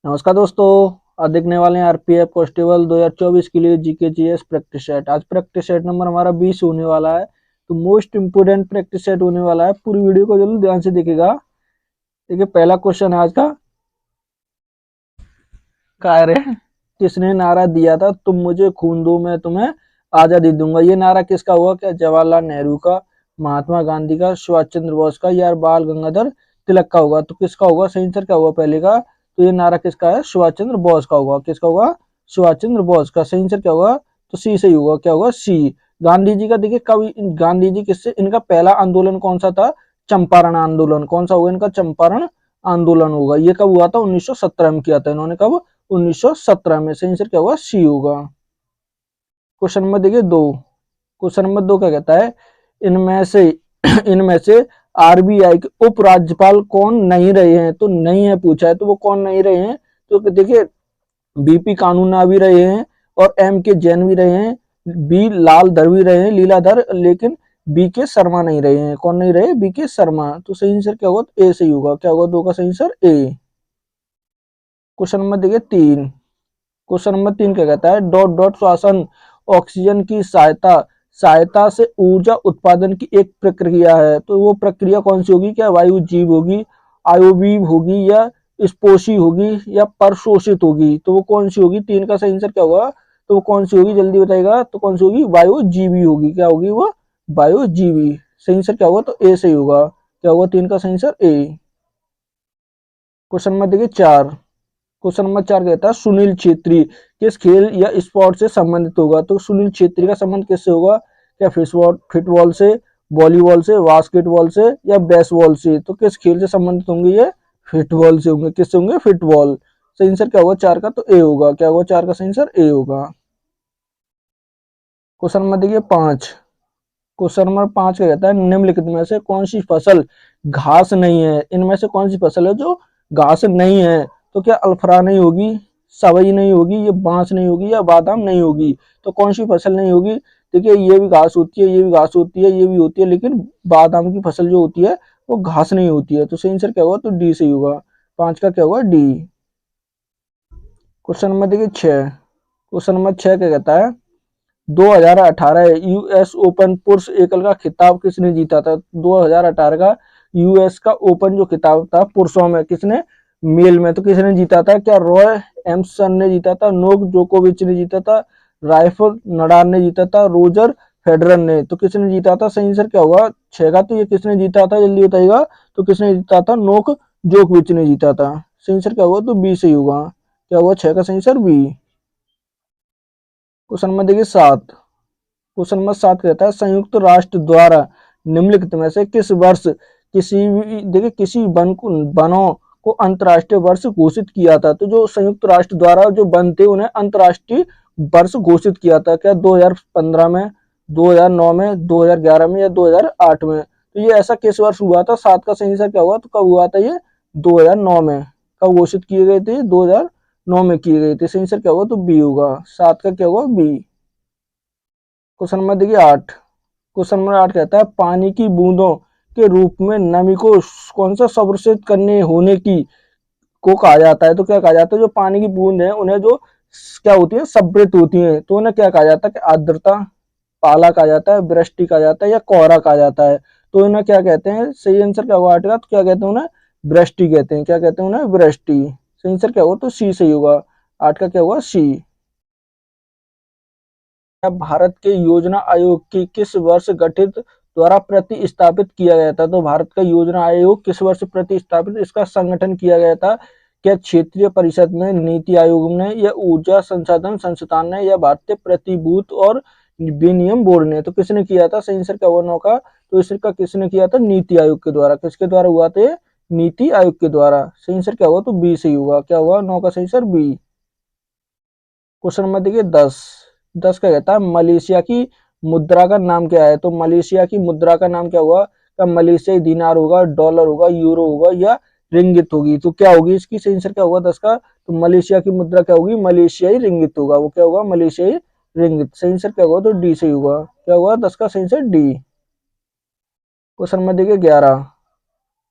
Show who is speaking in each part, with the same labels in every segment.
Speaker 1: नमस्कार दोस्तों। आज देखने वाले हैं आरपीएफ कांस्टेबल 2024 के लिए जीके जीएस प्रैक्टिस सेट। आज प्रैक्टिस सेट नंबर हमारा 20 होने वाला है, तो मोस्ट इंपोर्टेंट प्रैक्टिस सेट होने वाला है। पूरी वीडियो को जरूर ध्यान से देखिएगा। देखिए, पहला क्वेश्चन है आज का। कार्य किसने नारा दिया था, तुम मुझे खून दो मैं तुम्हें आजादी दूंगा? ये नारा किसका हुआ? क्या जवाहरलाल नेहरू का, महात्मा गांधी का, सुभाष चंद्र बोस का या बाल गंगाधर तिलक का होगा? तो किसका होगा? सही आंसर क्या होगा पहले का? तो ये नारा किसका है? सुभाष चंद्र बोस का होगा। किसका होगा? सुभाष चंद्र बोस का। सही आंसर क्या होगा? तो सी सही होगा। क्या होगा? सी। गांधी जी का देखिए, कब गांधी जी किससे, इनका पहला आंदोलन कौन सा था? चंपारण आंदोलन। कौन सा होगा इनका? चंपारण आंदोलन होगा। ये कब हुआ था? 1917 में किया था इन्होंने। कब? 1917 में। सही आंसर क्या होगा? सी होगा। क्वेश्चन नंबर देखिए 2। क्वेश्चन नंबर 2 क्या कहता है? इनमें से इनमें से आरबीआई के उपराज्यपाल कौन नहीं रहे हैं? तो नहीं है पूछा है, तो वो कौन नहीं रहे हैं? तो देखिए, बीपी कानूना भी रहे हैं और एम के जैन भी रहे हैं, बी लालधर भी रहे हैं, लीलाधर, लेकिन बी के शर्मा नहीं रहे हैं। कौन नहीं रहे? बी के शर्मा। तो सही आंसर क्या होगा? तो ए सही होगा। क्या होगा? 2 का सही आंसर ए। क्वेश्चन नंबर देखिए 3। क्वेश्चन नंबर 3 क्या कहता है? डॉट डॉट श्वसन ऑक्सीजन की सहायता सहायता से ऊर्जा उत्पादन की एक प्रक्रिया है। तो वो प्रक्रिया कौन सी होगी? क्या वायु जीव होगी, आयोबीव होगी, या स्पोशी होगी, या परशोषित होगी? तो वो कौन सी होगी? 3 का सही आंसर क्या होगा? तो वो कौन सी होगी? जल्दी बताएगा। तो कौन सी होगी? वायुजीवी होगी। क्या होगी वो? वायुजीवी। सही आंसर क्या होगा? तो ए सही होगा। क्या होगा? 3 का सही आंसर ए। क्वेश्चन नंबर देखिए 4। क्वेश्चन नंबर 4 कहता है सुनील छेत्री किस खेल या स्पोर्ट से संबंधित होगा? तो सुनील छेत्री का संबंध किससे होगा? क्या फुटबॉल से, वॉलीबॉल से, बास्केटबॉल से, या बेसबॉल से? तो किस खेल से संबंधित होंगे ये? फुटबॉल से होंगे। किससे होंगे? फुटबॉल। सही आंसर क्या होगा 4 का? तो ए होगा। क्या होगा? 4 का सही आंसर ए होगा। क्वेश्चन नंबर देखिए 5। क्वेश्चन नंबर 5 क्या कहता है? निम्नलिखित में से कौन सी फसल घास नहीं है? इनमें से कौन सी फसल है जो घास नहीं है? तो क्या अल्फरा नहीं होगी, सवई नहीं होगी, ये बांस नहीं होगी, या बादाम नहीं होगी? तो कौन सी फसल नहीं होगी? देखिए, ये भी घास होती है, ये भी घास होती है, ये भी होती है, लेकिन बादाम की फसल जो होती है वो घास नहीं होती है। तो सही आंसर क्या होगा? तो डी सही होगा। 5 का क्या होगा? डी। क्वेश्चन नंबर देखिए 6। क्वेश्चन नंबर 6 क्या कहता है? 2018 यूएस ओपन पुरुष एकल का खिताब किसने जीता था? 2018 का यूएस का ओपन जो खिताब था पुरुषों में, किसने? मेल में। तो किसने जीता था? क्या रॉय एम्सन ने जीता था, नोक जोकोविच ने जीता था, राइफल नडाल ने जीता था, रोजर फेडरर ने? तो किसने जीता था? सही आंसर क्या होगा 6 का? तो ये किसने जीता था? जल्दी बताइएगा। तो किसने जीता था? नोक जोकोविच ने जीता था। सही आंसर क्या होगा? तो बी सही होगा। क्या होगा? 6 का सही आंसर बी। क्वेश्चन नंबर देखिए 7। क्वेश्चन नंबर 7 कहता है संयुक्त राष्ट्र द्वारा निम्नलिखित में से किस वर्ष किसी भी देखिए किसी वनों को अंतर्राष्ट्रीय वर्ष घोषित किया था? तो जो संयुक्त राष्ट्र द्वारा जो वन थे उन्हें अंतर्राष्ट्रीय वर्ष घोषित किया था। क्या 2015 में, 2009 में, 2011 में, या 2008 में? तो ये ऐसा किस वर्ष हुआ था? 7 का सही आंसर क्या हुआ? तो कब हुआ था ये? 2009 में। कब घोषित किए गए थे? 2009 में किए गए थे। सही आंसर क्या होगा? तो बी होगा। 7 का क्या होगा? बी। क्वेश्चन नंबर देखिए 8। क्वेश्चन नंबर 8 कहता है पानी की बूंदों के रूप में नमी को कौन सा संप्रेषित करने होने की को कहा जाता है? तो क्या कहा जाता है? जो पानी की बूंद है उन्हें जो क्या होती है? संप्रेषित होती है, तो उन्हें क्या कहा जाता है? कि आर्द्रता, पाला कहा जाता है, वृष्टि कहा जाता है, या कोहरा कहा जाता है? तो इन्हें क्या कहते हैं? सही आंसर क्या होगा 8 का? तो क्या कहते हैं उन्हें? वृष्टि कहते हैं। क्या कहते हैं उन्हें? वृष्टि। सही आंसर क्या होगा? तो सी सही होगा। 8 का क्या होगा? सी। भारत के योजना आयोग की किस वर्ष गठित द्वारा प्रतिस्थापित किया गया था? तो भारत का योजना आयोग किस वर्ष प्रतिस्थापित इसका संगठन किया गया था? क्या क्षेत्रीय परिषद में, नीति आयोग ने, या ऊर्जा संसाधन संस्थान ने, या भारतीय प्रतिभूत और विनियम बोर्ड ने? तो किसने किया था? सही आंसर क्या हुआ 9 का? तो इसका किसने किया था? नीति आयोग के द्वारा। किसके द्वारा हुआ था? नीति आयोग के द्वारा। सही आंसर क्या होगा? तो बी सही होगा। क्या होगा? 9 का सही आंसर बी। क्वेश्चन नंबर देखिए 10। 10 का कहता है मलेशिया की मुद्रा का नाम क्या है? तो मलेशिया की मुद्रा का नाम क्या होगा? क्या मलेशियाई दिनार होगा, डॉलर होगा, यूरो होगा, या रिंगित होगी? तो क्या होगी इसकी? सही आंसर क्या होगा 10 का? तो मलेशिया की मुद्रा क्या होगी? मलेशियाई रिंगित होगा। वो क्या होगा? मलेशियाई रिंगित। सही आंसर क्या होगा? तो डी सही होगा। क्या होगा? 10 का सही आंसर डी। क्वेश्चन नंबर देखिए 11।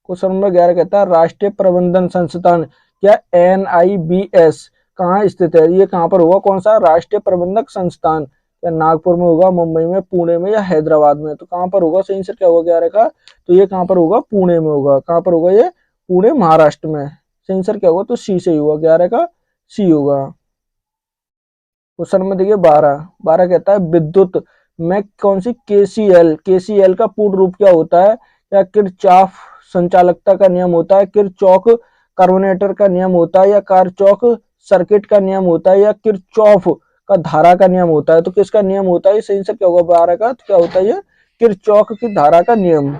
Speaker 1: क्वेश्चन नंबर 11 कहता है राष्ट्रीय प्रबंधन संस्थान क्या NIBS कहाँ स्थित है, ये कहाँ पर होगा, कौन सा राष्ट्रीय प्रबंधक संस्थान, क्या नागपुर में होगा, मुंबई में, पुणे में या हैदराबाद में, तो कहाँ पर होगा, सही आंसर क्या होगा 11 का, तो ये कहाँ पर होगा, पुणे में होगा। कहाँ पर होगा ये, पुणे महाराष्ट्र में। सही आंसर क्या होगा, तो सी से ही होगा, 11 का सी होगा। क्वेश्चन में देखिए 12 कहता है विद्युत में कौन सी केसीएल का पूर्ण रूप क्या होता है, या किरचॉफ संचालकता का नियम होता है, किरचॉफ कार्बोनेटर का नियम होता है, या किरचॉफ सर्किट का नियम होता है, या किरचॉफ का धारा का नियम होता है, तो किसका नियम होता है, सही आंसर क्या होगा 12 का, तो क्या होता है ये किरचॉफ की धारा का नियम,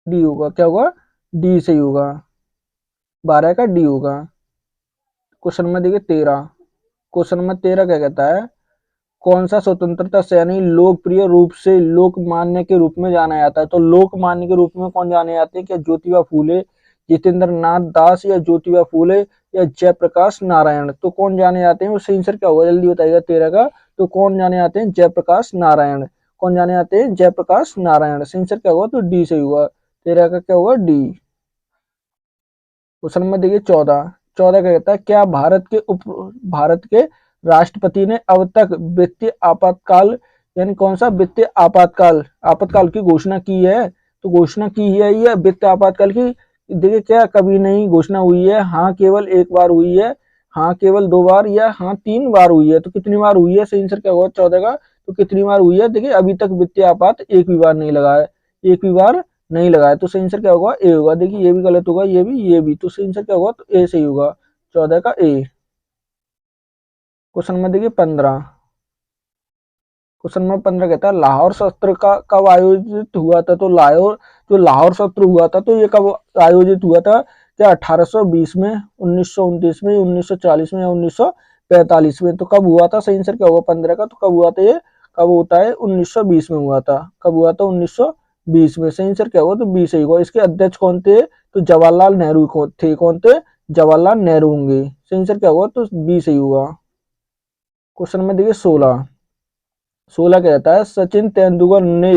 Speaker 1: डी होगा, क्या होगा, डी सही होगा, 12 का डी होगा। क्वेश्चन में देखिए 13, क्वेश्चन में 13 क्या कहता है, कौन सा स्वतंत्रता सेनानी लोकप्रिय रूप से लोकमान्य के रूप में जाना जाता है, तो लोकमान्य के रूप में कौन जाने जाते हैं, क्या ज्योतिबा फूले, जितेंद्र नाथ दास, या ज्योतिबा फूले, या जयप्रकाश नारायण, तो कौन जाने जाते हैं, उससे आंसर क्या होगा जल्दी बताइएगा 13 का, तो कौन जाने जाते हैं, जयप्रकाश नारायण, कौन जाने जाते हैं, जयप्रकाश नारायण, आंसर क्या होगा, तो डी सही हुआ, 13 का क्या होगा, डी। क्वेश्चन में देखिए 14 क्या कहता है, क्या भारत के राष्ट्रपति ने अब तक वित्तीय आपातकाल, यानी कौन सा वित्तीय आपातकाल की घोषणा की है, तो घोषणा की है या वित्तीय आपातकाल की, देखिए क्या कभी नहीं घोषणा हुई है, हाँ केवल एक बार हुई है, हाँ केवल 2 बार, या हाँ 3 बार हुई है, तो कितनी बार हुई है, सही आंसर क्या होगा 14 का, तो कितनी बार हुई है, देखिए अभी तक वित्तीय आपात एक भी बार नहीं लगा है, एक भी बार नहीं लगाया, तो सही आंसर क्या होगा, ए होगा। देखिए ये भी गलत होगा, ये भी, तो सही आंसर क्या होगा, तो ए सही होगा, 14 का ए। क्वेश्चन में देखिए 15, क्वेश्चन में 15 कहता है लाहौर सत्र का कब आयोजित हुआ था, तो लाहौर सत्र हुआ था, तो ये कब आयोजित हुआ था, क्या 1820 में, 1929 में, 1940 में, या 1945 में, तो कब हुआ था, सही आंसर क्या होगा 15 का, तो कब हुआ था ये, कब होता है 1920 में हुआ था, कब हुआ था 1920 में, सही आंसर क्या होगा, तो 20 सही होगा। इसके अध्यक्ष कौन थे, तो जवाहरलाल नेहरू थे, कौन थे, जवाहरलाल नेहरू होंगे, सही आंसर क्या होगा, तो 20 सही होगा। क्वेश्चन में देखिए 16 कहता है सचिन तेंदुलकर ने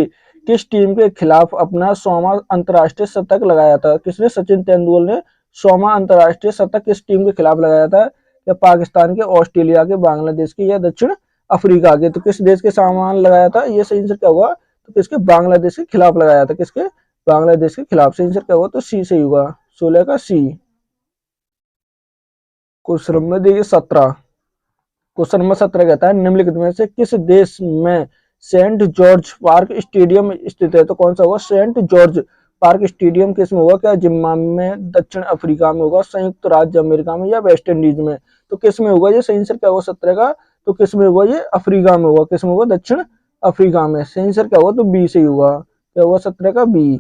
Speaker 1: किस टीम के खिलाफ अपना 100वां अंतरराष्ट्रीय शतक लगाया था, किसने, सचिन तेंदुलकर ने 100वां अंतरराष्ट्रीय शतक किस टीम के खिलाफ लगाया था, या पाकिस्तान के, ऑस्ट्रेलिया के, बांग्लादेश के, या दक्षिण अफ्रीका के, तो किस देश के सामान लगाया था, ये सही आंसर क्या होगा, तो किसके, बांग्लादेश के खिलाफ लगाया था, किसके, बांग्लादेश के खिलाफ, सही आंसर क्या होगा, तो सी सही होगा, 16 का सी। क्वेश्चन नंबर देखिए 17, क्वेश्चन नंबर 17 कहता है निम्नलिखित में से किस देश में सेंट जॉर्ज पार्क स्टेडियम स्थित है, तो कौन सा होगा, सेंट जॉर्ज पार्क स्टेडियम किस में होगा, क्या जिम्बाब्वे में, दक्षिण अफ्रीका में होगा, संयुक्त राज्य अमेरिका में, या वेस्ट इंडीज में, तो किस में होगा, ये सही आंसर क्या होगा 17 का, तो किस में होगा, ये अफ्रीका में होगा, किस में होगा, दक्षिण अफ्रीका में, सही आंसर क्या होगा, तो बी सही होगा, क्या होगा 17 का बी।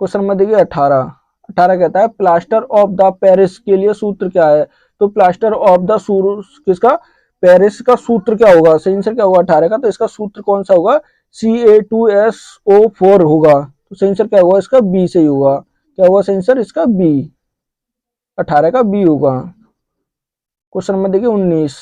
Speaker 1: क्वेश्चन नंबर देखिए 18 कहता है प्लास्टर ऑफ द पेरिस के लिए सूत्र क्या है, तो प्लास्टर ऑफ द किसका, पेरिस का सूत्र क्या होगा, सही आंसर क्या होगा 18 का, तो इसका सूत्र कौन सा होगा, Ca2SO4 होगा, तो सही आंसर क्या होगा इसका, बी सही होगा, क्या होगा सही आंसर इसका बी, 18 का बी होगा। क्वेश्चन नंबर देखिए 19,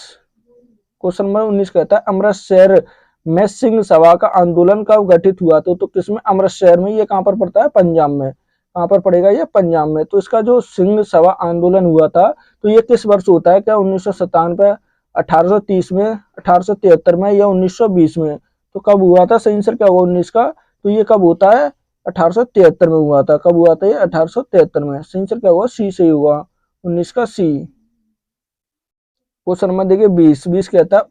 Speaker 1: क्वेश्चन नंबर 19 कहता है अमृतसर में सिंह सभा का आंदोलन कब गठित हुआ, तो किसमें, अमृतसर में, ये कहां पर पड़ता है, पंजाब में, कहां पर पड़ेगा ये, पंजाब में, तो इसका जो सिंह सभा आंदोलन हुआ था, तो ये किस वर्ष होता है, क्या 1997, 1830 में, 1873 में, या 1920 में, तो कब हुआ था, सही आंसर क्या होगा 19 का, तो ये कब होता है 1873 में हुआ था, कब हुआ था ये 1873 में, सही आंसर क्या होगा, सी सही होगा, 19 का सी। क्वेश्चन नंबर देखिए 20 कहता है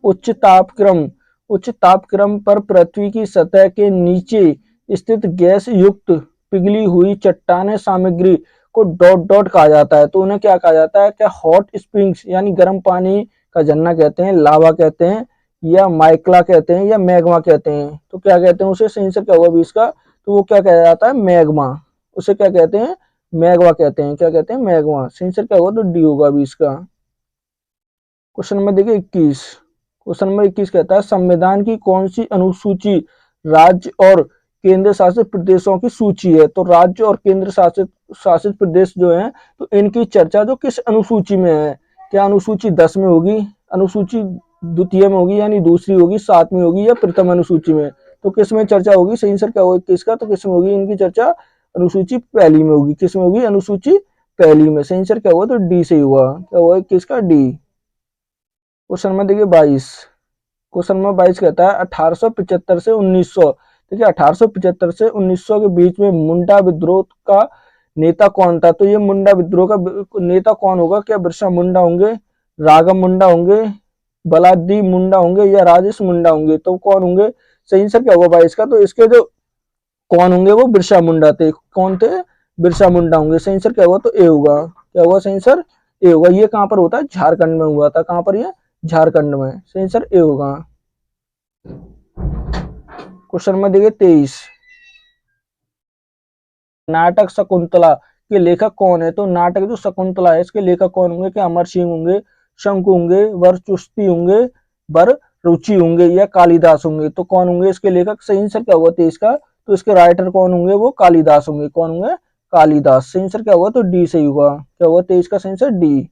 Speaker 1: उच्च तापक्रम पर पृथ्वी की सतह के नीचे स्थित गैस युक्त पिघली हुई चट्टाने सामग्री को डॉट डॉट कहा जाता है, तो उन्हें क्या कहा जाता है, क्या हॉट स्प्रिंग्स यानी गर्म पानी का झरना कहते हैं, लावा कहते हैं, या माइक्ला कहते हैं, या मैग्मा कहते हैं, तो क्या कहते हैं उसे, सही आंसर क्या होगा 20 का, तो वो क्या कहा जाता है, मैग्मा, उसे क्या कहते हैं, मैग्मा कहते हैं, क्या कहते हैं, मैग्मा, सही आंसर क्या होगा, तो डी होगा 20 का। क्वेश्चन नंबर देखिए 21, क्वेश्चन नंबर 21 कहता है संविधान की कौन सी अनुसूची राज्य और केंद्र शासित प्रदेशों की सूची है, तो राज्य और केंद्र शासित प्रदेश जो हैं, तो इनकी चर्चा जो किस अनुसूची में है, क्या अनुसूची 10 में होगी, अनुसूची द्वितीय में होगी यानी दूसरी होगी, 7 में होगी, या प्रथम अनुसूची में, तो किस में चर्चा होगी, सही आंसर क्या होगा 21 का, तो किस में होगी इनकी चर्चा, अनुसूची पहली में होगी। किस में होगी? अनुसूची पहली में। सही आंसर क्या हुआ? तो डी से हुआ। क्या हुआ किसका? डी। क्वेश्चन नंबर देखिए 22। क्वेश्चन नंबर 22 कहता है 1875 से 1900। देखिए 1875 से 1900 के बीच में मुंडा विद्रोह का नेता कौन था? तो ये मुंडा विद्रोह का नेता कौन होगा? क्या बिरसा मुंडा होंगे, राघव मुंडा होंगे, बलादी मुंडा होंगे या राजेश मुंडा होंगे? तो कौन होंगे? सही आंसर क्या होगा 22 का? तो इसके जो कौन होंगे वो बिरसा मुंडा थे। कौन थे? बिरसा मुंडा होंगे। सही आंसर क्या होगा? तो ए होगा। क्या होगा सही आंसर? ए होगा। ये कहां पर होता है? झारखंड में हुआ था। कहां पर? ये झारखंड में। सही आंसर ए होगा। क्वेश्चन नंबर देखिए 23। नाटक शकुंतला के लेखक कौन है? तो नाटक जो शकुंतला है इसके लेखक कौन होंगे? क्या अमर सिंह होंगे, शंकु होंगे, वरचुस्ती होंगे, वर रुचि होंगे या कालिदास होंगे? तो कौन होंगे इसके लेखक? सही आंसर क्या होगा 23 का? तो इसके राइटर कौन होंगे? वो कालिदास होंगे। कौन होंगे? कालिदास। सही आंसर क्या होगा? तो डी सही होगा। क्या होगा 23 का सही आंसर? डी।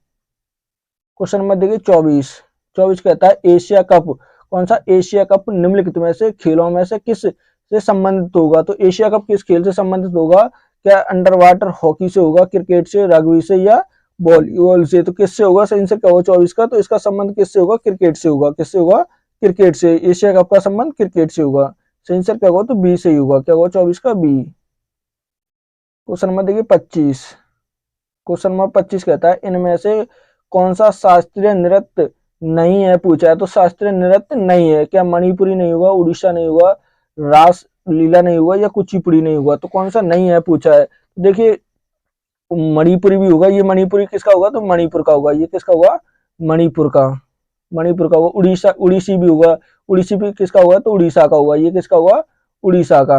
Speaker 1: क्वेश्चन नंबर देखिए 24। 24 कहता है एशिया कप। कौन सा एशिया कप निम्नलिखित में से खेलों में से किस से संबंधित होगा? तो एशिया कप किस खेल से संबंधित होगा? क्या अंडर वाटर हॉकी से होगा, क्रिकेट से, रग्बी से या वॉलीबॉल से? तो किससे होगा? सही आंसर क्या होगा 24 का? तो इसका संबंध किससे होगा? क्रिकेट से होगा। किससे होगा? क्रिकेट से। एशिया कप का संबंध क्रिकेट से होगा। सही आंसर क्या होगा? तो बी से ही होगा। क्या होगा 24 का? बी। क्वेश्चन नंबर देखिए 25। क्वेश्चन नंबर 25 कहता है इनमें से कौन सा शास्त्रीय नृत्य नहीं है पूछा है? तो शास्त्रीय नृत्य नहीं है। क्या मणिपुरी नहीं होगा, उड़ीसा नहीं होगा, रास लीला नहीं होगा या कुचिपुड़ी नहीं होगा? तो कौन सा नहीं है पूछा है? देखिए मणिपुरी भी होगा। ये मणिपुरी किसका होगा? तो मणिपुर का होगा। ये किसका होगा? मणिपुर का। मणिपुर का होगा। उड़ीसा उड़ीसी भी होगा। उड़ीसी भी किसका होगा? तो उड़ीसा का होगा। ये किसका होगा? उड़ीसा का।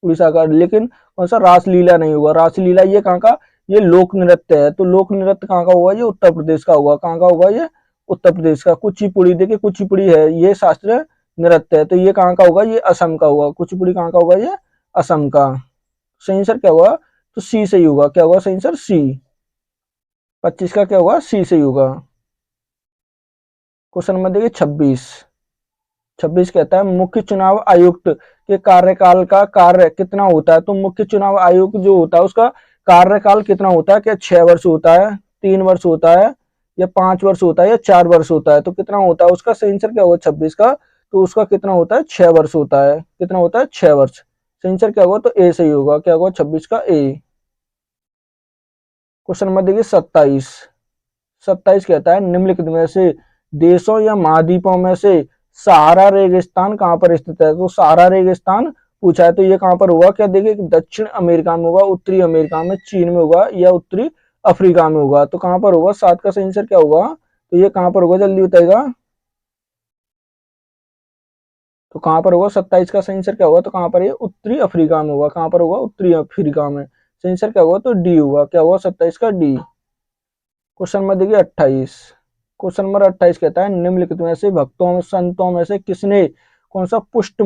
Speaker 1: उड़ीसा का। लेकिन कौन सा? रासलीला नहीं होगा। रासलीला ये कहाँ का? ये लोक नृत्य है। तो लोक नृत्य कहाँ का होगा? ये उत्तर प्रदेश का होगा। कहाँ का होगा? ये उत्तर प्रदेश का। कुचिपुड़ी देखिए कुचिपुड़ी है ये शास्त्रीय नृत्य है। तो ये कहाँ का होगा? ये असम का होगा। कुचिपुड़ी कहाँ का होगा? ये असम का। सही आंसर क्या होगा? तो सी सही होगा। क्या होगा सही आंसर? सी। 25 का क्या होगा? सी सही होगा। क्वेश्चन नंबर देखिए 26। 26 कहता है मुख्य चुनाव आयुक्त के कार्यकाल का कार्य कितना होता है? तो मुख्य चुनाव आयुक्त जो होता है उसका कार्यकाल कितना होता है? क्या 6 वर्ष होता है, 3 वर्ष होता है या 5 वर्ष होता है या 4 वर्ष होता है? तो कितना होता है उसका? सही आंसर क्या होगा 26 का? तो उसका कितना होता है? 6 वर्ष होता है। कितना होता है? 6 वर्ष। सही आंसर क्या होगा? तो ए सही होगा। क्या होगा 26 का? ए। क्वेश्चन नंबर देखिए 27। 27 कहता है निम्नलिखित में से देशों या महाद्वीपों में से सहारा रेगिस्तान कहां पर स्थित है? तो सहारा रेगिस्तान पूछा है। तो ये कहां पर होगा? क्या देखिए दक्षिण अमेरिका में होगा, उत्तरी अमेरिका में, चीन में होगा या उत्तरी अफ्रीका में होगा? तो कहां पर होगा? 7 का सही आंसर क्या होगा? तो ये कहां पर होगा? जल्दी बताइएगा। तो कहां पर होगा? 27 का सही आंसर क्या होगा? तो कहां पर? ये उत्तरी अफ्रीका में होगा। कहां पर होगा? उत्तरी अफ्रीका में। सही आंसर क्या होगा? तो डी होगा। क्या होगा 27 का? डी। क्वेश्चन नंबर देखिए 28। क्वेश्चन नंबर 28 कहता है निम्नलिखित में से भक्तों में संतों में से किसने कौन सा पुष्ट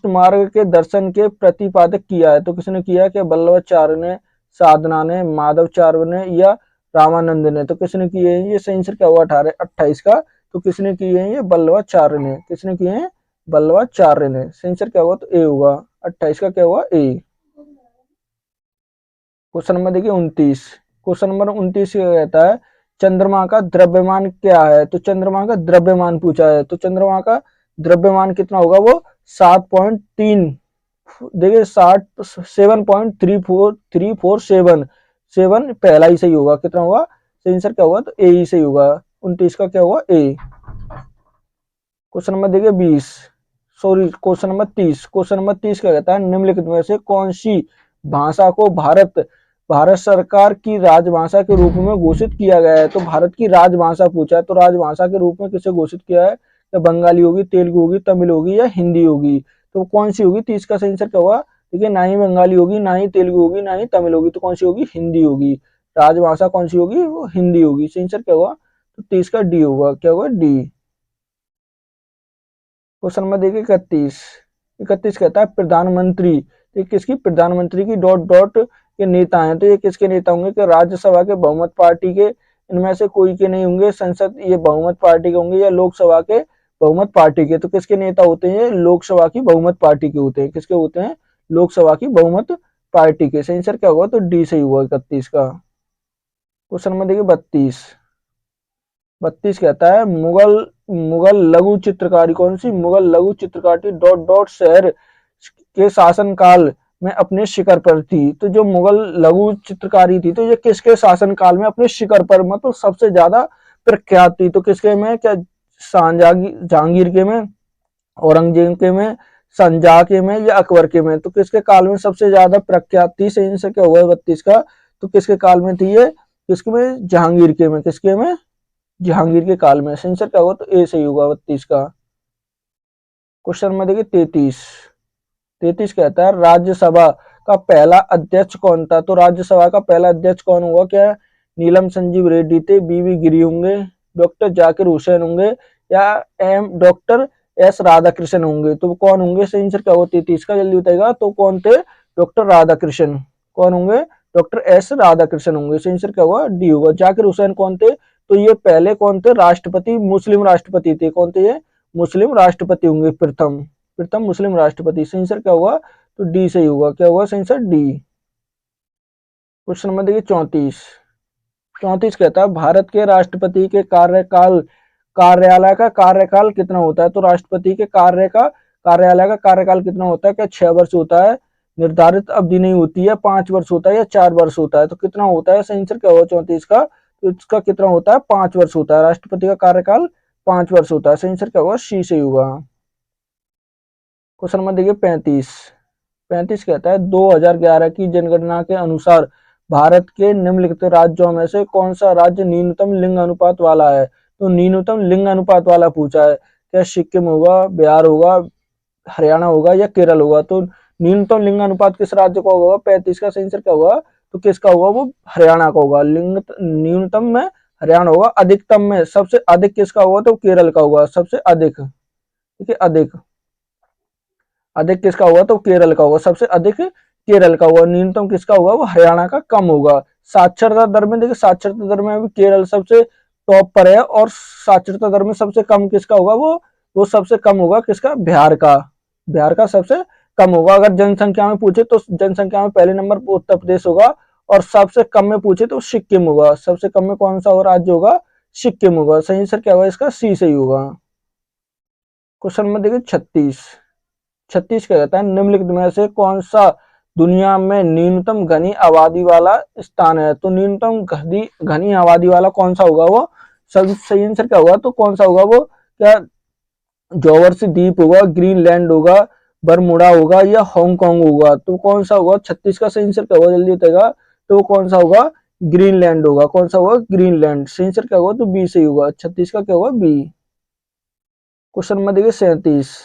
Speaker 1: मार्ग के दर्शन के प्रतिपादक किया है? तो किसने किया है? क्या वल्लभाचार्य ने, साधना ने, माधवचार्य ने या रामानंद ने? तो किसने किए हैं? ये सही आंसर क्या हुआ 28 का? तो किसने किए हैं? ये वल्लभाचार्य ने। किसने किए हैं? वल्लभाचार्य ने। सही आंसर क्या होगा? तो ए होगा। 28 का क्या हुआ? ए। क्वेश्चन नंबर देखिए 29। क्वेश्चन नंबर 29 कहता है चंद्रमा का द्रव्यमान क्या है? तो चंद्रमा का द्रव्यमान पूछा है। तो चंद्रमा का द्रव्यमान कितना होगा? वो 7.3 देखिए 7.3437 7 पहला ही सही होगा। कितना होगा? सही आंसर क्या होगा? तो ए ही सही होगा। 29 का क्या होगा? ए। क्वेश्चन नंबर देखिए 20। Sorry question number 30। Question number 30 क्या कहता है निम्नलिखित में से कौन सी भाषा को भारत सरकार की राजभाषा के रूप में घोषित किया गया है? तो भारत की राजभाषा पूछा है। तो राजभाषा के रूप में किसे घोषित किया है? या बंगाली होगी, तेलुगु होगी, तमिल होगी या हिंदी होगी? तो कौन सी होगी? 30 का सही आंसर क्या होगा? देखिए ना ही बंगाली होगी, ना ही तेलुगु होगी, ना ही तमिल होगी। तो कौन सी होगी? हिंदी होगी। राजभाषा कौन सी होगी? वो हिंदी होगी। सही आंसर क्या होगा? तो 30 का डी होगा। क्या होगा? डी। क्वेश्चन नंबर देखिए 31। 31 कहता है प्रधानमंत्री, ये किसकी? प्रधानमंत्री की डॉट डॉट के नेता हैं। तो ये किसके नेता होंगे? कि राज्यसभा के बहुमत पार्टी के इनमें से कोई के नहीं होंगे, संसद ये बहुमत पार्टी के होंगे या लोकसभा के बहुमत पार्टी के? तो किसके नेता होते हैं? लोकसभा की बहुमत पार्टी के होते हैं। किसके होते हैं? लोकसभा की बहुमत पार्टी के। सही आंसर क्या होगा, तो डी सही होगा 31 का। क्वेश्चन नंबर देखिए 32। 32 कहता है मुगल मुगल लघु चित्रकारी कौन सी मुगल लघु चित्रकारी डॉट डॉट शहर के शासन काल में अपने शिखर पर थी। तो जो मुगल लघु चित्रकारी थी, तो ये किसके शासन काल में अपने शिखर पर, मतलब सबसे ज्यादा प्रख्यात थी। तो किसके में, क्या जहांगीर के में, औरंगजेब के में, संजा के में, या अकबर के में। तो किसके काल में सबसे ज्यादा प्रख्यात थी। सही आंसर क्या हुआ 32 का, तो किसके काल में थी ये, किसके में, जहांगीर के में। किसके में, जहांगीर के काल में। सही आंसर क्या होगा, तो ए सही होगा 32 का। क्वेश्चन नंबर देखिए 33। 33 कहता है राज्यसभा का पहला अध्यक्ष कौन था। तो राज्यसभा का पहला अध्यक्ष कौन हुआ, क्या नीलम संजीव रेड्डी थे, बीवी गिरी होंगे, डॉक्टर जाकिर हुसैन होंगे, या डॉक्टर एस राधाकृष्णन होंगे। तो कौन होंगे। सही आंसर क्या होगा 33 का, जल्दी बताएगा। तो कौन थे, डॉक्टर राधाकृष्णन। कौन होंगे, डॉक्टर एस राधाकृष्णन होंगे। सही आंसर क्या होगा, डी होगा। जाकिर हुसैन कौन थे, तो ये पहले कौन थे, राष्ट्रपति, मुस्लिम राष्ट्रपति थे। कौन थे ये, मुस्लिम राष्ट्रपति होंगे, प्रथम प्रथम मुस्लिम राष्ट्रपति। सही आंसर क्या होगा, तो डी सही होगा। क्या होगा सही आंसर, डी। क्वेश्चन नंबर देखिए 34। 34 कहता है भारत के राष्ट्रपति के कार्यालय का कार्यकाल कितना होता है। तो राष्ट्रपति के कार्यालय का कार्यकाल कितना होता है, क्या 6 वर्ष होता है, निर्धारित अवधि नहीं होती है, 5 वर्ष होता है, या 4 वर्ष होता है। तो कितना होता है, सही आंसर क्या होगा 34 का, तो इसका कितना होता है, 5 वर्ष होता है। राष्ट्रपति का कार्यकाल 5 वर्ष होता है। सही आंसर क्या होगा, सी सही होगा। क्वेश्चन नंबर देखिए 35। 35 कहता है 2011 की जनगणना के अनुसार भारत के निम्नलिखित राज्यों में से कौन सा राज्य न्यूनतम लिंग अनुपात वाला है। तो न्यूनतम लिंग अनुपात वाला पूछा है, क्या सिक्किम होगा, बिहार होगा, हरियाणा होगा, या केरल होगा। तो न्यूनतम लिंग अनुपात किस राज्य का होगा, 35 का। सही आंसर क्या होगा, तो किसका होगा, वो हरियाणा का होगा। लिंग न्यूनतम में हरियाणा होगा, अधिकतम में सबसे अधिक किसका होगा, तो केरल का होगा सबसे अधिक। ठीक है, अधिक अधिक किसका होगा, तो केरल का होगा, सबसे अधिक केरल का होगा। न्यूनतम किसका होगा, वो हरियाणा का कम होगा। साक्षरता दर में देखिए, साक्षरता दर में भी केरल सबसे टॉप पर है, और साक्षरता दर में सबसे कम किसका होगा, वो सबसे कम होगा किसका, बिहार का सबसे कम होगा। अगर जनसंख्या में पूछे तो जनसंख्या में पहले नंबर पर उत्तर प्रदेश होगा, और सबसे कम में पूछे तो सिक्किम होगा। सबसे कम में कौन सा राज्य होगा, सिक्किम होगा। सही आंसर क्या होगा इसका, सी सही होगा। क्वेश्चन नंबर देखिए 36। 36 क्या कहता है निम्नलिखित में से कौन सा दुनिया में न्यूनतम घनी आबादी वाला स्थान है। तो न्यूनतम घनी आबादी वाला कौन सा होगा, वो सही आंसर क्या होगा, तो कौन सा होगा वो, क्या जॉर्ज द्वीप होगा, ग्रीनलैंड होगा, बरमुडा होगा, या हांगकांग होगा। तो कौन सा होगा 36 का, सही आंसर क्या होगा, जल्दी बताएगा। तो कौन सा होगा, ग्रीनलैंड होगा। कौन सा होगा, ग्रीनलैंड। सही आंसर क्या होगा, तो बी सही होगा। 36 का क्या होगा, बी। क्वेश्चन नंबर देखिए 37।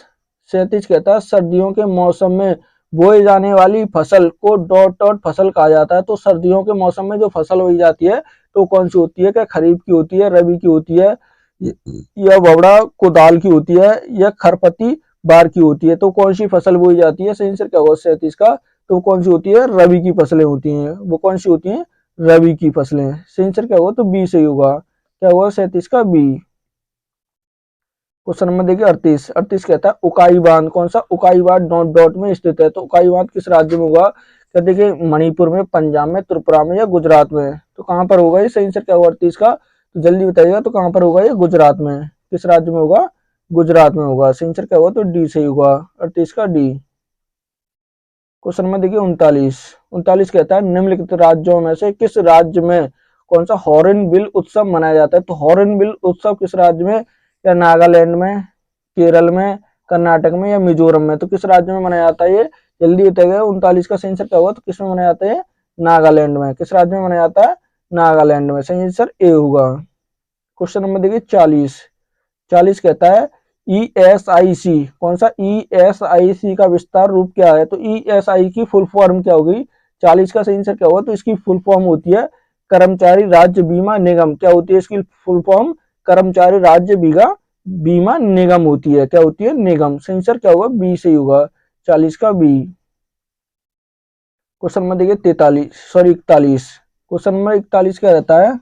Speaker 1: 37 कहता है सर्दियों के मौसम में बोई जाने वाली फसल को डॉट डॉट फसल कहा जाता है। तो सर्दियों के मौसम में जो फसल बोई जाती है, तो कौन सी होती है, क्या खरीफ की होती है, रबी की होती है, या बवड़ा कुदाल की होती है, या खरपति बार की होती है। तो कौन सी फसल बोई जाती है। सही आंसर क्या होगा 37 का, तो कौन सी होती है, रबी की फसलें होती हैं। वो कौन सी होती हैं, रबी की फसलें। सही आंसर क्या होगा, तो बी सही होगा। क्या होगा 37 का, बी। क्वेश्चन नंबर देखिए 38। 38 कहता है उकाई बांध कौन सा, उकाई बांध डॉट डॉट में स्थित है। तो उकाई बांध किस राज्य में होगा, क्या देखिए मणिपुर में, पंजाब में, त्रिपुरा में, या गुजरात में। तो कहां पर होगा ये, सही आंसर क्या होगा 38 का, तो जल्दी बताइएगा। तो कहां पर होगा ये, गुजरात में। किस राज्य में होगा, गुजरात में होगा। सही आंसर क्या होगा, तो डी सही होगा, 38 का डी। क्वेश्चन नंबर देखिए 39। 39 कहता है निम्नलिखित राज्यों में से किस राज्य में कौन सा हॉर्नबिल उत्सव मनाया जाता है। तो हॉर्नबिल उत्सव किस राज्य में, या नागालैंड में, केरल में, कर्नाटक में, या मिजोरम में। तो किस राज्य में मनाया जाता है ये, जल्दी बताइएगा। 39 का सही आंसर क्या होगा, तो किस में मनाया जाता है, नागालैंड में। किस राज्य में मनाया जाता है, नागालैंड में। सही आंसर ए होगा। क्वेश्चन नंबर देखिए 40। 40 कहता है ESIC कौन सा, ESIC का विस्तार रूप क्या है। तो ESI की फुल फॉर्म क्या होगी, 40 का सही आंसर क्या होगा, तो इसकी फुल फॉर्म होती है कर्मचारी राज्य बीमा निगम। क्या होती है इसकी फुल फॉर्म, कर्मचारी राज्य बीमा निगम होती है। क्या होती है, निगम। सही आंसर क्या होगा, बी सही होगा, 40 का बी। क्वेश्चन नंबर देखिए 41। क्वेश्चन नंबर 41 क्या रहता है,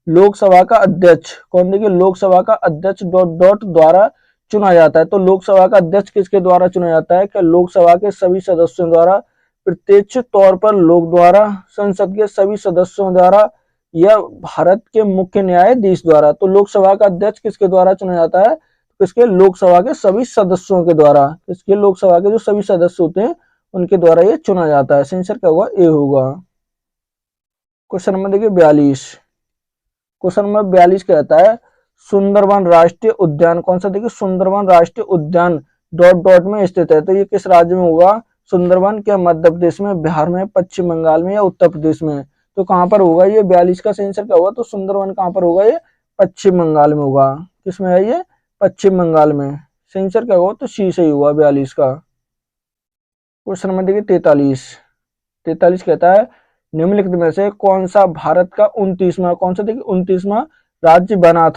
Speaker 1: लोकसभा का अध्यक्ष कौन, देखिए लोकसभा का अध्यक्ष डॉट डॉट द्वारा चुना जाता है। तो लोकसभा का अध्यक्ष किसके द्वारा चुना जाता है, क्या लोकसभा के सभी सदस्यों द्वारा, प्रत्यक्ष तौर पर लोक द्वारा, संसद के सभी सदस्यों द्वारा या भारत के मुख्य न्यायाधीश द्वारा। तो लोकसभा का अध्यक्ष किसके द्वारा चुना जाता है? किसके? लोकसभा के सभी सदस्यों के द्वारा। किसके? लोकसभा के जो सभी सदस्य होते हैं उनके द्वारा ये चुना जाता है। आंसर क्या होगा? ए होगा। क्वेश्चन नंबर देखिए 42। क्वेश्चन नंबर 42 कहता है सुंदरवन राष्ट्रीय उद्यान कौन सा? देखिए सुंदरवन राष्ट्रीय उद्यान डॉट डॉट में स्थित है। तो ये किस राज्य में होगा? सुंदरवन क्या मध्य प्रदेश में, बिहार में, पश्चिम बंगाल में या उत्तर प्रदेश में? तो कहां पर होगा ये? 42 का आंसर क्या होगा? तो सुंदरवन कहां पर होगा? ये पश्चिम बंगाल में होगा। किसमें है ये? पश्चिम बंगाल में। आंसर क्या होगा? तो सी सही होगा 42 का। क्वेश्चन नंबर देखिए 43। 43 कहता है निम्नलिखित में से कौन सा भारत का 29वां, कौन सा? देखिए 29वां राज्य बना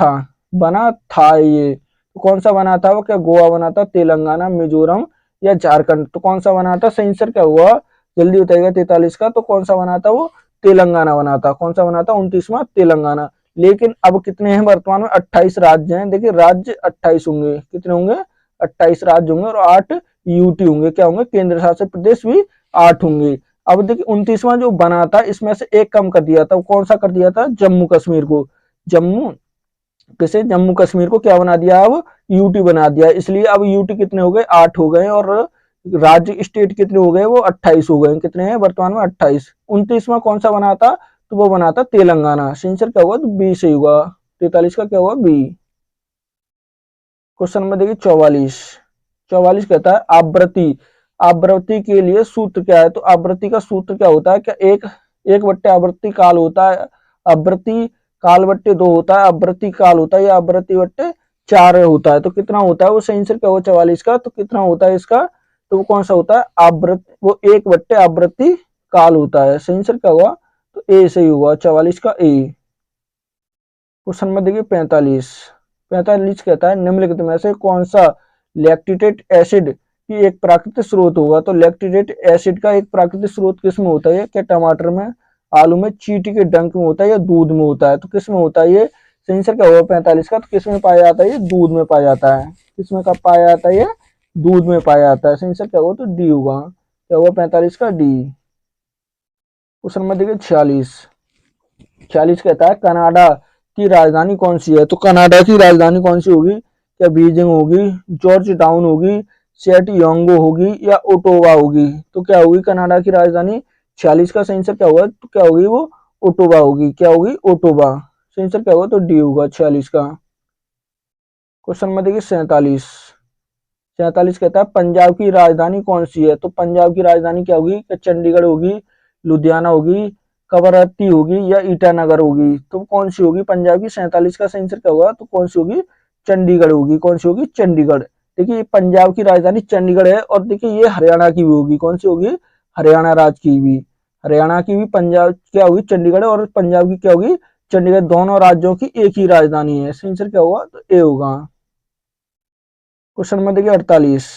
Speaker 1: था ये। तो कौन सा बना था वो? क्या गोवा बना था, तेलंगाना, मिजोरम या झारखंड? तो कौन सा बना था? सही आंसर क्या हुआ? जल्दी बताइएगा 43 का। तो कौन सा बना था वो? तेलंगाना बना था। कौन सा बना था? 29वां तेलंगाना। लेकिन अब कितने हैं वर्तमान में? 28 राज्य हैं। देखिए राज्य 28 होंगे। कितने होंगे? 28 राज्य होंगे और 8 यूटी होंगे। क्या होंगे? केंद्र शासित प्रदेश भी 8 होंगे। अब देखिए 29वां जो बना था इसमें से एक कम कर दिया था। कौन सा कर दिया था? जम्मू कश्मीर को। जम्मू कश्मीर को क्या बना दिया? अब यूटी बना दिया। इसलिए अब यूटी कितने हो गए? 8 हो गए और राज्य स्टेट कितने हो गए? वो 28 हो गए। कितने हैं वर्तमान में? 28। 29वां कौन सा बना था? तो वो बना था तेलंगाना। आंसर क्या होगा? तो बी सही होगा। 43 का क्या होगा? बी। क्वेश्चन नंबर देखिए 44। 44 कहता है आवृत्ति के लिए सूत्र क्या है? तो आवृत्ति का सूत्र क्या होता है? क्या एक बट्टे आवृत्ति काल होता है, आवृत्ति काल बट्टे 2 होता है, आवृत्ति काल होता है या आवृत्ति बट्टे 4 होता है? तो कितना होता है वो? सही आंसर क्या होगा 44 का? तो कितना होता है इसका? तो वो कौन सा होता है? आवृत्ति, वो 1 बट्टे आवृत्ति काल होता है। सही आंसर क्या होगा? तो ए सही होगा 44 का ए। क्वेश्चन नंबर देखिए 45। 45 कहता है निम्नलिखित में से कौन सा लैक्टिक एसिड की एक प्राकृतिक स्रोत होगा? तो लैक्टिक एसिड का एक प्राकृतिक स्रोत किसमें होता है? क्या टमाटर में, आलू में, चींटी के डंक में होता है या दूध में होता है? तो किसमें होता है ये? आंसर क्या होगा 45 का? तो किसमें पाया जाता है ये? दूध में पाया जाता है। किसमें का पाया जाता है ये? दूध में पाया जाता है। आंसर क्या होगा? तो डी होगा। क्या होगा 45 का? डी। क्वेश्चन नंबर देखिए 46। 46 कहता है कनाडा की राजधानी कौन सी है? तो कनाडा की राजधानी कौन सी होगी? क्या बीजिंग होगी, जॉर्ज टाउन होगी, सेंटियागो होगी या ओटावा होगी? तो क्या होगी कनाडा की राजधानी? 46 का सही आंसर क्या होगा? तो क्या होगी वो? ओटावा होगी। क्या होगी? ओटावा। सही आंसर क्या होगा? तो डी होगा 46 का। क्वेश्चन नंबर देखिए 47। 47 कहता है पंजाब की राजधानी कौन सी है? तो पंजाब की राजधानी क्या होगी? क्या चंडीगढ़ होगी, लुधियाना होगी, कवरत्ती होगी या ईटानगर होगी? तो कौन सी होगी पंजाब की? 47 का सही आंसर क्या होगा? तो कौन सी होगी? चंडीगढ़ होगी। कौन सी होगी? चंडीगढ़। देखिए पंजाब की राजधानी चंडीगढ़ है और देखिए ये हरियाणा की भी होगी। कौन सी होगी? हरियाणा राज्य की भी। हरियाणा की भी पंजाब क्या होगी? चंडीगढ़। और पंजाब की क्या होगी? चंडीगढ़। दोनों राज्यों की एक ही राजधानी है। सही आंसर क्या होगा? तो ए होगा। क्वेश्चन नंबर देखिए 48।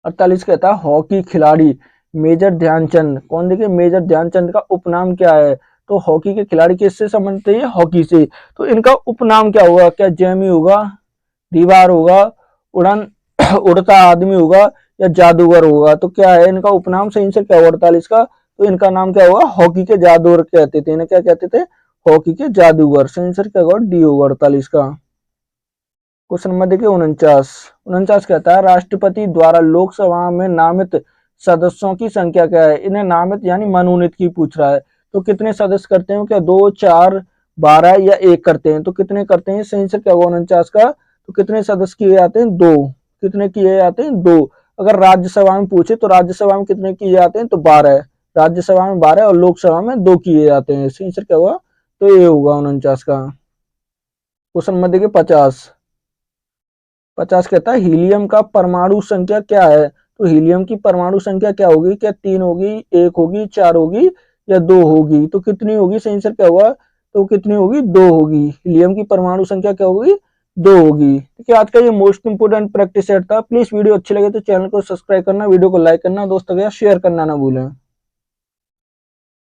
Speaker 1: 48 कहता है हॉकी खिलाड़ी मेजर ध्यानचंद कौन? देखिए मेजर ध्यानचंद का उपनाम क्या है? तो हॉकी के खिलाड़ी किससे संबंधित है? हॉकी से। तो इनका उपनाम क्या होगा? क्या जेमी होगा, दीवार होगा, उड़न उड़ता आदमी होगा या जादूगर होगा? तो क्या है इनका उपनाम? सही आंसर क्या होगा 48 का? तो इनका नाम क्या होगा? हॉकी के जादूगर कहते थे। इन्हें क्या कहते थे? हॉकी के जादूगर। सही आंसर क्या होगा? डी होगा 48 का। क्वेश्चन नंबर देखिए 49। 49 कहता है राष्ट्रपति द्वारा लोकसभा में नामित सदस्यों की संख्या क्या है? इन्हें नामित यानी मनोनीत की पूछ रहा है। तो कितने सदस्य करते हैं? क्या 2, 4, 12 या 1 करते हैं? तो कितने करते हैं? सही आंसर क्या होगा 49 का? तो कितने सदस्य किए जाते हैं? 2। कितने किए जाते हैं? 2। अगर राज्यसभा में पूछे तो राज्यसभा में कितने किए जाते हैं? तो 12। राज्यसभा में 12 और लोकसभा में 2 किए जाते हैं। सही आंसर क्या होगा? तो ये होगा 49 का। क्वेश्चन नंबर देखिए 50। 50 कहता है हीलियम का परमाणु संख्या क्या है? तो हीलियम की परमाणु संख्या क्या होगी? क्या 3 होगी, 1 होगी, 4 होगी या 2 होगी? तो कितनी होगी? सही आंसर क्या होगा? तो कितनी होगी? 2 होगी। हीलियम की परमाणु संख्या क्या होगी? 2 होगी। ठीक है, आज का ये मोस्ट इंपोर्टेंट प्रैक्टिस सेट था। प्लीज वीडियो अच्छी लगे तो चैनल को सब्सक्राइब करना, वीडियो को लाइक करना, दोस्तों के साथ शेयर करना ना भूलें।